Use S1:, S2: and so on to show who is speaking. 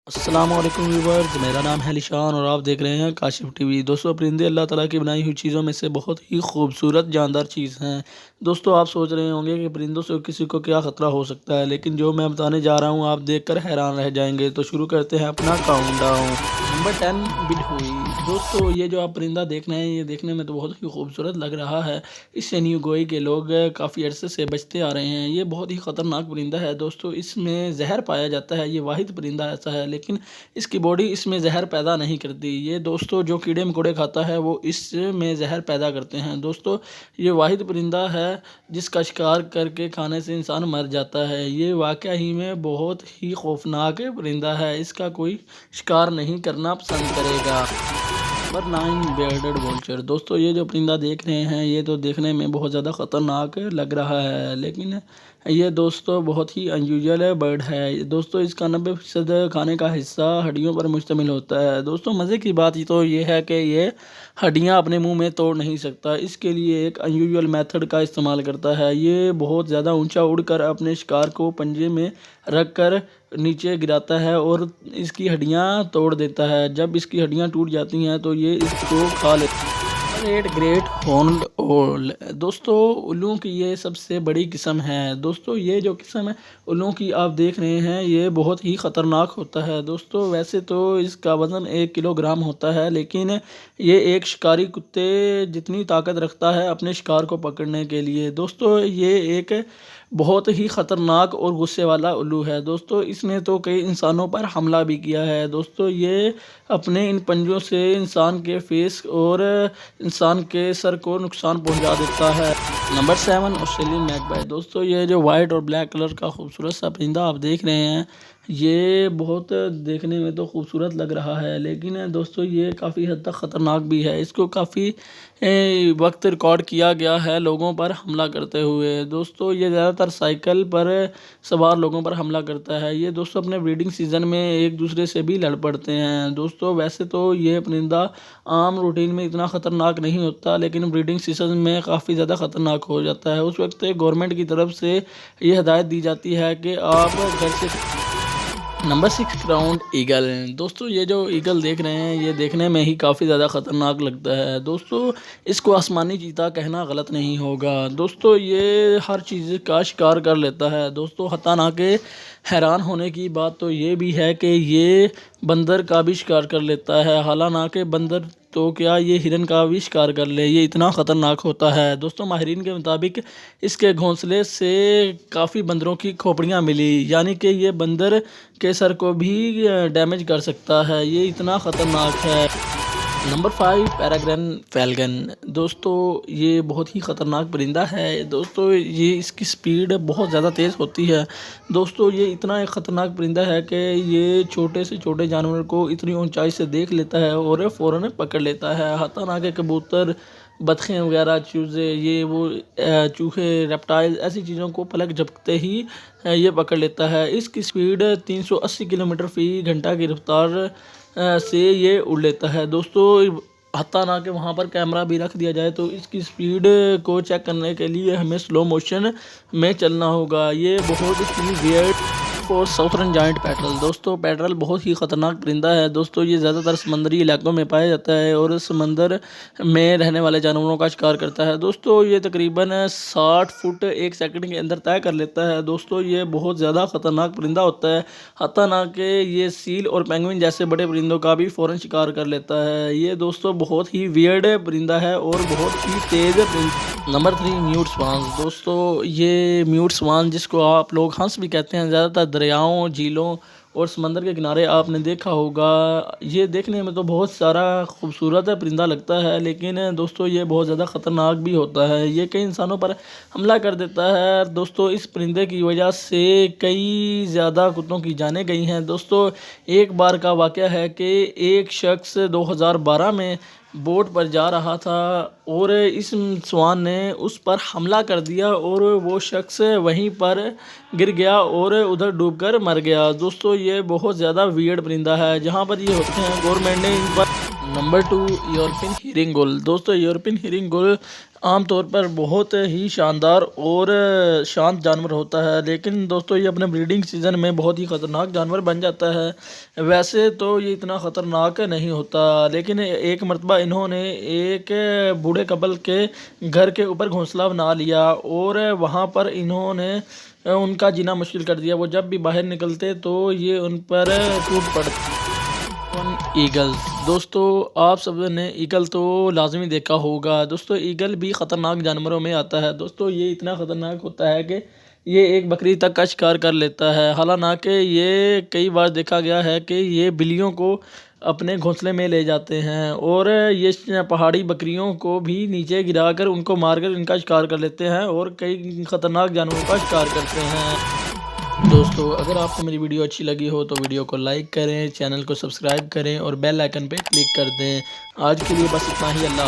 S1: अस्सलामुअलैकुम व्यूवर्स, मेरा नाम है लिशान और आप देख रहे हैं काशिफ टीवी। दोस्तों, परिंदे अल्लाह ताला की बनाई हुई चीज़ों में से बहुत ही खूबसूरत जानदार चीज़ हैं। दोस्तों, आप सोच रहे होंगे कि परिंदों से किसी को क्या ख़तरा हो सकता है, लेकिन जो मैं बताने जा रहा हूँ आप देखकर हैरान रह जाएंगे। तो शुरू करते हैं अपना काउंटडाउन। नंबर 10, बिटहुई। दोस्तों, ये जो आप परिंदा देख रहे हैं ये देखने में तो बहुत ही खूबसूरत लग रहा है। इससे न्यू गोई के लोग काफ़ी अरसे से बचते आ रहे हैं। ये बहुत ही ख़तरनाक परिंदा है। दोस्तों, इसमें जहर पाया जाता है। ये वाहिद परिंदा ऐसा है, लेकिन इसकी बॉडी इसमें जहर पैदा नहीं करती। ये दोस्तों जो कीड़े मकोड़े खाता है वो इसमें जहर पैदा करते हैं। दोस्तों, ये वाहिद परिंदा है जिसका शिकार करके खाने से इंसान मर जाता है। ये वाकया ही में बहुत ही खौफनाक परिंदा है। इसका कोई शिकार नहीं करना पसंद करेगा। Number 9, bearded vulture. दोस्तों, ये जो परिंदा देख रहे हैं ये तो देखने में बहुत ज़्यादा ख़तरनाक लग रहा है, लेकिन ये दोस्तों बहुत ही अनयूजुअल बर्ड है। दोस्तों, इसका 90% खाने का हिस्सा हड्डियों पर मुश्तमिल होता है। दोस्तों, मज़े की बात तो ये है कि ये हड्डियाँ अपने मुंह में तोड़ नहीं सकता। इसके लिए एक अनयूजुअल मेथड का इस्तेमाल करता है। ये बहुत ज़्यादा ऊंचा उड़कर अपने शिकार को पंजे में रख कर नीचे गिराता है और इसकी हड्डियां तोड़ देता है। जब इसकी हड्डियां टूट जाती हैं तो ये इसको खा लेता है। ग्रेट हॉर्न्ड ओल। दोस्तों, उल्लू की ये सबसे बड़ी किस्म है। दोस्तों, ये जो किस्म है उल्लू की आप देख रहे हैं ये बहुत ही ख़तरनाक होता है। दोस्तों, वैसे तो इसका वज़न 1 किलोग्राम होता है, लेकिन ये एक शिकारी कुत्ते जितनी ताकत रखता है अपने शिकार को पकड़ने के लिए। दोस्तों, ये एक बहुत ही ख़तरनाक और गुस्से वाला उल्लू है। दोस्तों, इसने तो कई इंसानों पर हमला भी किया है। दोस्तों, ये अपने इन पंजों से इंसान के फेस और इंसान के सर को नुकसान पहुंचा देता है। Number 7, Australian magpie. दोस्तों, ये जो वाइट और ब्लैक कलर का खूबसूरत सा परिंदा आप देख रहे हैं ये बहुत देखने में तो खूबसूरत लग रहा है, लेकिन दोस्तों ये काफ़ी हद तक ख़तरनाक भी है। इसको काफ़ी वक्त रिकॉर्ड किया गया है लोगों पर हमला करते हुए। दोस्तों, ये ज़्यादातर साइकिल पर सवार लोगों पर हमला करता है। ये दोस्तों अपने ब्रीडिंग सीज़न में एक दूसरे से भी लड़ पड़ते हैं। दोस्तों, वैसे तो ये परिंदा आम रूटीन में इतना ख़तरनाक नहीं होता, लेकिन ब्रीडिंग सीज़न में काफ़ी ज़्यादा ख़तरनाक हो जाता है। उस वक्त गवर्नमेंट की तरफ से ये हिदायत दी जाती है कि आप घर से। Number 6, crowned eagle. दोस्तों, ये जो ईगल देख रहे हैं ये देखने में ही काफ़ी ज़्यादा ख़तरनाक लगता है। दोस्तों, इसको आसमानी चीता कहना गलत नहीं होगा। दोस्तों, ये हर चीज़ का शिकार कर लेता है। दोस्तों, हता ना के हैरान होने की बात तो ये भी है कि ये बंदर का भी शिकार कर लेता है। हालांकि बंदर तो क्या ये हिरन का भी शिकार कर ले, ये इतना ख़तरनाक होता है। दोस्तों, माहिरीन के मुताबिक इसके घोंसले से काफ़ी बंदरों की खोपड़ियाँ मिली, यानी कि ये बंदर के सर को भी डैमेज कर सकता है। ये इतना ख़तरनाक है। नंबर 5, पैराग्रेन फैल्गन। दोस्तों, ये बहुत ही ख़तरनाक परिंदा है। दोस्तों, ये इसकी स्पीड बहुत ज़्यादा तेज़ होती है। दोस्तों, ये इतना एक ख़तरनाक परिंदा है कि ये छोटे से छोटे जानवर को इतनी ऊंचाई से देख लेता है और फ़ौरन पकड़ लेता है। हत्ता ना के कबूतर, बतखें वगैरह, चूज़े, ये वो चूहे, रेप्टाइल, ऐसी चीज़ों को पलक झपकते ही ये पकड़ लेता है। इसकी स्पीड 380 किलोमीटर फ़ी घंटा की रफ्तार से ये उड़ लेता है। दोस्तों, हत्ता ना कि वहाँ पर कैमरा भी रख दिया जाए तो इसकी स्पीड को चेक करने के लिए हमें स्लो मोशन में चलना होगा। ये बहुत ही वियर्ड और साउथर्न जायंट पैटरल। दोस्तों, पैटरल बहुत ही ख़तरनाक परिंदा है। दोस्तों, ये ज़्यादातर समंदरी इलाकों में पाया जाता है और समंदर में रहने वाले जानवरों का शिकार करता है। दोस्तों, ये तकरीबन 60 फुट 1 सेकंड के अंदर तय कर लेता है। दोस्तों, ये बहुत ज़्यादा ख़तरनाक परिंदा होता है। हत्ता ना कि ये सील और पेंगुइन जैसे बड़े परिंदों का भी फ़ौरन शिकार कर लेता है। ये दोस्तों बहुत ही वियर्ड परिंदा है और बहुत ही तेज़ परिंदा। नंबर 3, म्यूट स्वान। दोस्तों, ये म्यूट स्वान जिसको आप लोग हंस भी कहते हैं, ज़्यादातर दरियाओं, झीलों और समंदर के किनारे आपने देखा होगा। ये देखने में तो बहुत सारा खूबसूरत परिंदा लगता है, लेकिन दोस्तों ये बहुत ज़्यादा ख़तरनाक भी होता है। ये कई इंसानों पर हमला कर देता है। दोस्तों, इस परिंदे की वजह से कई ज़्यादा कुत्तों की जानें गई हैं। दोस्तों, एक बार का वाक़या है कि एक शख्स 2012 में बोट पर जा रहा था और इस स्वान ने उस पर हमला कर दिया और वो शख्स वहीं पर गिर गया और उधर डूबकर मर गया। दोस्तों, ये बहुत ज़्यादा वियर्ड परिंदा है। जहाँ पर ये होते हैं गवर्नमेंट ने इन पर नंबर 2, यूरोपियन हीरिंग गुल। दोस्तों यूरोपियन हीरिंग गुल आमतौर पर बहुत ही शानदार और शांत जानवर होता है, लेकिन दोस्तों ये अपने ब्रीडिंग सीज़न में बहुत ही ख़तरनाक जानवर बन जाता है। वैसे तो ये इतना ख़तरनाक नहीं होता, लेकिन एक मर्तबा इन्होंने एक बूढ़े कपल के घर के ऊपर घोंसला बना लिया और वहाँ पर इन्होंने उनका जीना मुश्किल कर दिया। वो जब भी बाहर निकलते तो ये उन पर टूट पड़ते। ईगल्स। दोस्तों आप सब ने ईगल तो लाज़मी देखा होगा। दोस्तों ईगल भी ख़तरनाक जानवरों में आता है। दोस्तों ये इतना ख़तरनाक होता है कि ये एक बकरी तक का शिकार कर लेता है। हालांकि ये कई बार देखा गया है कि ये बिल्लियों को अपने घोंसले में ले जाते हैं और ये पहाड़ी बकरियों को भी नीचे गिराकर उनको मारकर इनका शिकार कर लेते हैं और कई ख़तरनाक जानवरों का शिकार करते हैं। दोस्तों अगर आपको मेरी वीडियो अच्छी लगी हो तो वीडियो को लाइक करें, चैनल को सब्सक्राइब करें और बेल आइकन पे क्लिक कर दें। आज के लिए बस इतना ही। अल्लाह।